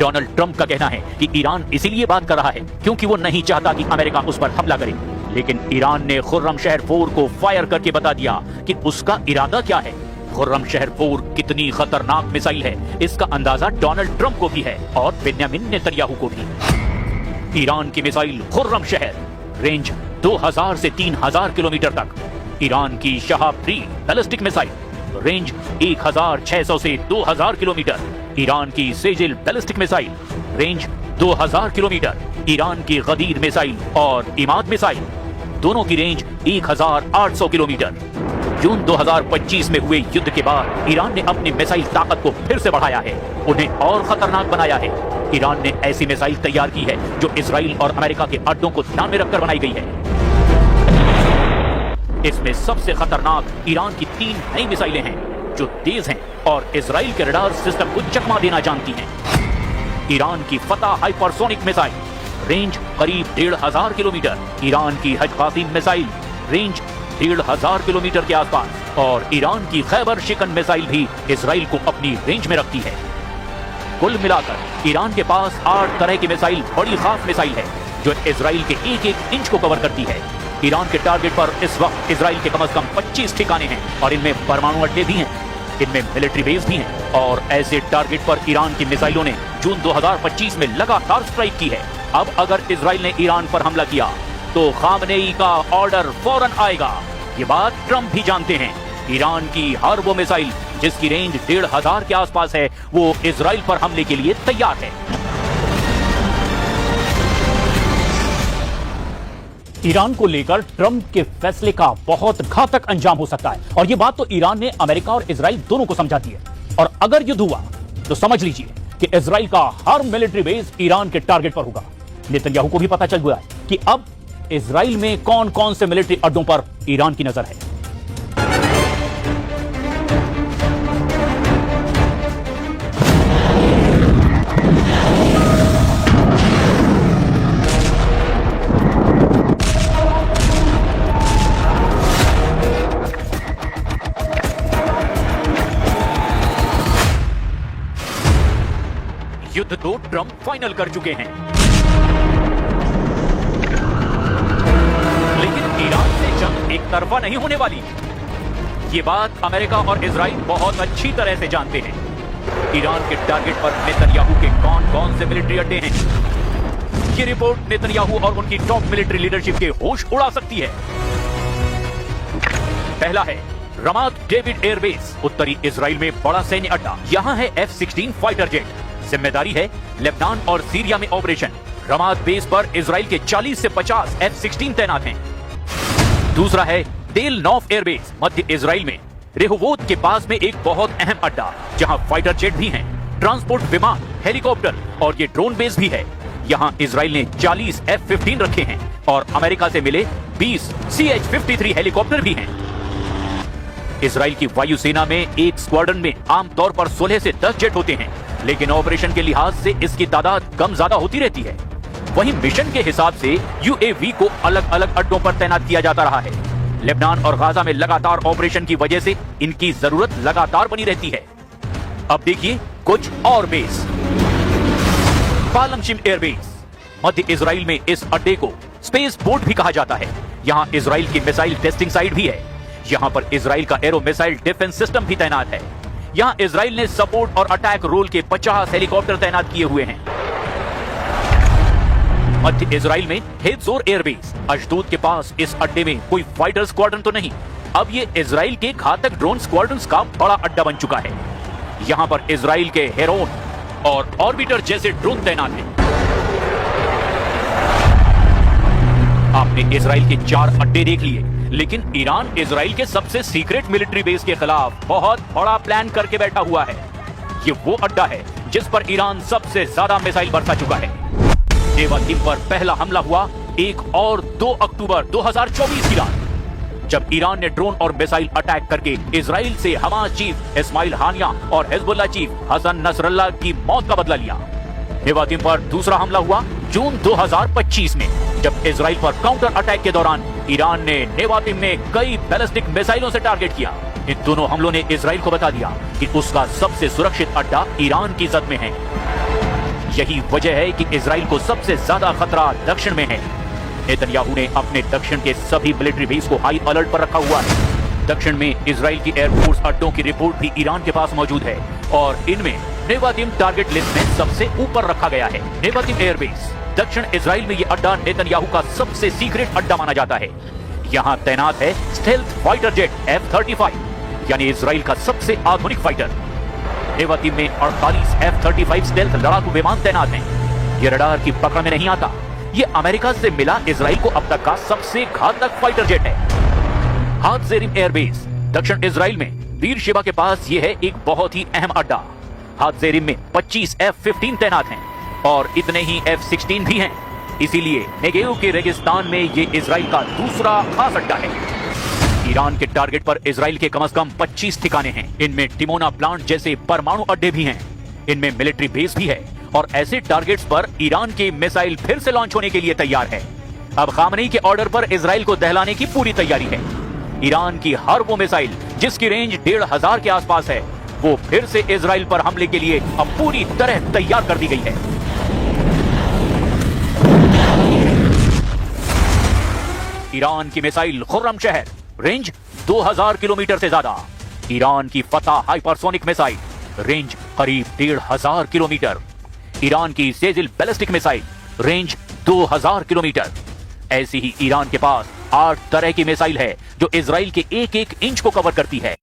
Donald Trump का कहना है कि ईरान इसीलिए बात कर रहा है क्योंकि वो नहीं चाहता कि अमेरिका उस पर हमला करे। लेकिन ईरान ने खुर्रमशहर 4 को फायर करके बता दिया कि उसका इरादा क्या है। खुर्रमशहर 4 कितनी खतरनाक मिसाइल है, इसका अंदाजा डोनाल्ड ट्रंप को भी है और बेन्यामिन नेतन्याहू को भी। ईरान की मिसाइल खुर्रमशहर, रेंज 2000 से 3000 किलोमीटर तक। ईरान की शहाब-3 बैलिस्टिक मिसाइल, रेंज 1600 से 2000 किलोमीटर। ईरान की Sejjil ballistic missile, range 2000 kilometre. Iran की गदीर मिसाइल और इमाद मिसाइल, दोनों की रेंज 1800 किलोमीटर। जून 2025 में हुए युद्ध के बाद ईरान ने अपनी मिसाइल ताकत को फिर से बढ़ाया है, उन्हें और खतरनाक बनाया है। ईरान ने ऐसी मिसाइल तैयार की है जो इजराइल और अमेरिका के अड्डों को ध्यान में रखकर बनाई गई है। इसमें सबसे खतरनाक ईरान की 3 नई मिसाइलें हैं जो तेज हैं और इजराइल के रडार सिस्टम को चकमा देना जानती हैं। ईरान की फतह हाइपरसोनिक मिसाइल, रेंज करीब 1500 किलोमीटर। ईरान की हज-कासिम मिसाइल, रेंज 1500 किलोमीटर के आसपास। और ईरान की खैबर शिकन मिसाइल भी इजराइल को अपनी रेंज में रखती है। कुल मिलाकर ईरान के पास 8 तरह की मिसाइल बड़ी खास मिसाइल है जो इजराइल के एक इंच को कवर करती है। ईरान के टारगेट पर इस वक्त इजराइल के कम से कम 25 ठिकाने हैं और इनमें परमाणु अड्डे भी हैं, इनमें मिलिट्री बेस भी हैं। और ऐसे टारगेट पर ईरान की मिसाइलों ने जून 2025 में लगातार स्ट्राइक की है। अब अगर इजराइल ने ईरान पर हमला किया तो खामनेई का ऑर्डर फौरन आएगा। ये बात ट्रंप भी जानते हैं। ईरान की हर वो मिसाइल जिसकी रेंज 1500 के आसपास है, वो इजराइल पर हमले के लिए तैयार है। ईरान को लेकर ट्रंप के फैसले का बहुत घातक अंजाम हो सकता है और यह बात तो ईरान ने अमेरिका और इजराइल दोनों को समझा दी है। और अगर युद्ध हुआ तो समझ लीजिए कि इजराइल का हर मिलिट्री बेस ईरान के टारगेट पर होगा। नेतन्याहू को भी पता चल गया है कि अब इजराइल में कौन कौन से मिलिट्री अड्डों पर ईरान की नजर है। युद्ध तो ट्रंप फाइनल कर चुके हैं, लेकिन ईरान से जंग एक तरफा नहीं होने वाली। ये बात अमेरिका और इजराइल बहुत अच्छी तरह से जानते हैं। ईरान के टारगेट पर नेतन्याहू के कौन कौन से मिलिट्री अड्डे हैं, ये रिपोर्ट नेतन्याहू और उनकी टॉप मिलिट्री लीडरशिप के होश उड़ा सकती है। पहला है रमात डेविड एयरबेस, उत्तरी इजराइल में बड़ा सैन्य अड्डा। यहां है F-16 फाइटर जेट। जिम्मेदारी है लेबनान और सीरिया में ऑपरेशन। रमात बेस पर इजराइल के 40 से 50 F-16 तैनात हैं। दूसरा है तेल नौफ एयरबेस, मध्य इजराइल में रेहोवोत के पास में एक बहुत अहम अड्डा जहां फाइटर जेट भी हैं, ट्रांसपोर्ट विमान, हेलीकॉप्टर और ये ड्रोन बेस भी है। यहां इजराइल ने 40 F-15 रखे हैं और अमेरिका से मिले 20 CH-53 हेलीकॉप्टर भी हैं। इजराइल की वायुसेना में एक स्क्वाड्रन में आमतौर पर 16 से 10 जेट होते हैं, लेकिन ऑपरेशन के लिहाज से इसकी तादाद कम ज्यादा होती रहती है। वहीं मिशन के हिसाब से UAV को अलग अलग अड्डों पर तैनात किया जाता रहा है। लेबनान और गाजा में लगातार ऑपरेशन की वजह से इनकी जरूरत लगातार बनी रहती है। अब देखिए कुछ और बेस। पालमशिम एयरबेस, मध्य इजराइल में इस अड्डे को स्पेस पोर्ट भी कहा जाता है। यहां इजराइल की मिसाइल टेस्टिंग साइट भी है। यहां पर इजराइल का एरो मिसाइल डिफेंस सिस्टम भी तैनात है। यहां इजराइल ने सपोर्ट और अटैक रोल के 50 हेलीकॉप्टर तैनात किए हुए हैं। मध्य इजराइल में हेत्जोर एयरबेस, अशदोद के पास इस अड्डे में कोई फाइटर स्क्वाड्रन तो नहीं, अब ये इजराइल के घातक ड्रोन स्क्वाड्रन्स का बड़ा अड्डा बन चुका है। यहां पर इजराइल के हेरोन और ऑर्बिटर जैसे ड्रोन तैनात हैं। आपने इजराइल के 4 अड्डे देख लिए, लेकिन ईरान इजराइल के सबसे सीक्रेट मिलिट्री बेस के खिलाफ बहुत बड़ा प्लान करके बैठा हुआ है। ये वो अड्डा है जिस पर ईरान सबसे ज्यादा मिसाइल बरसा चुका है। नेवातिम पर पहला हमला हुआ 1 और 2 अक्टूबर 2024 की रात, जब ईरान ने ड्रोन और मिसाइल अटैक करके इजराइल से हमास चीफ इस्माइल हानिया और हिजबुल्लाह चीफ हसन नसरल्लाह की मौत का बदला लिया। नेवातिम पर दूसरा हमला हुआ जून 2025 में, जब इजराइल पर काउंटर अटैक के दौरान ईरान ने नेवातिम में कई बैलिस्टिक मिसाइलों से टारगेट किया। इन दोनों हमलों ने इजराइल को बता दिया कि उसका सबसे सुरक्षित अड्डा ईरान की जद में है। यही वजह है कि इजराइल को सबसे ज्यादा खतरा दक्षिण में है। नेतन्याहू ने अपने दक्षिण के सभी मिलिट्री बेस को हाई अलर्ट पर रखा हुआ है। दक्षिण में इजराइल की एयरफोर्स अड्डों की रिपोर्ट भी ईरान के पास मौजूद है और इनमें नेवातिम टारगेट लिस्ट में सबसे ऊपर रखा गया है। नेवातिम एयरबेस दक्षिण इजराइल में ये अड्डा नेतन्याहू का सबसे सीक्रेट अड्डा माना जाता है। यहाँ तैनात है स्टेल्थ फाइटर जेट F-35 यानी इजराइल का सबसे आधुनिक फाइटर। नेवातिम में 48 F-35 स्टेल्थ लड़ाकू विमान तैनात हैं। ये रडार की पकड़ में नहीं आता। ये अमेरिका से मिला इजराइल को अब तक का सबसे घातक फाइटर जेट है। हादजेरिम एयरबेस दक्षिण इजराइल में बीरशेबा के पास ये है एक बहुत ही अहम अड्डा। हादजेरिम में 25 F-15 तैनात हैं और इतने ही F-16 भी हैं। इसीलिए नेगेव के रेगिस्तान में ये इजराइल का दूसरा खास अड्डा है। ईरान के टारगेट पर इजराइल के कम से कम 25 ठिकाने हैं। इनमें टिमोना प्लांट जैसे परमाणु अड्डे भी हैं। इनमें मिलिट्री बेस भी है और ऐसे टारगेट्स पर ईरान की मिसाइल फिर से लॉन्च होने के लिए तैयार है। अब खामनेई के ऑर्डर पर इजराइल को दहलाने की पूरी तैयारी है। ईरान की हर वो मिसाइल जिसकी रेंज 1500 के आसपास है वो फिर से इजराइल पर हमले के लिए अब पूरी तरह तैयार कर दी गई है। ईरान की मिसाइल खुर्रम शहर, रेंज 2000 किलोमीटर से ज्यादा। ईरान की फतह हाइपरसोनिक मिसाइल, रेंज करीब 1500 किलोमीटर। ईरान की Sejjil ballistic missile, range 2000 kilometre. ऐसी ही ईरान के पास 8 तरह की मिसाइल है जो इजराइल के एक एक इंच को कवर करती है।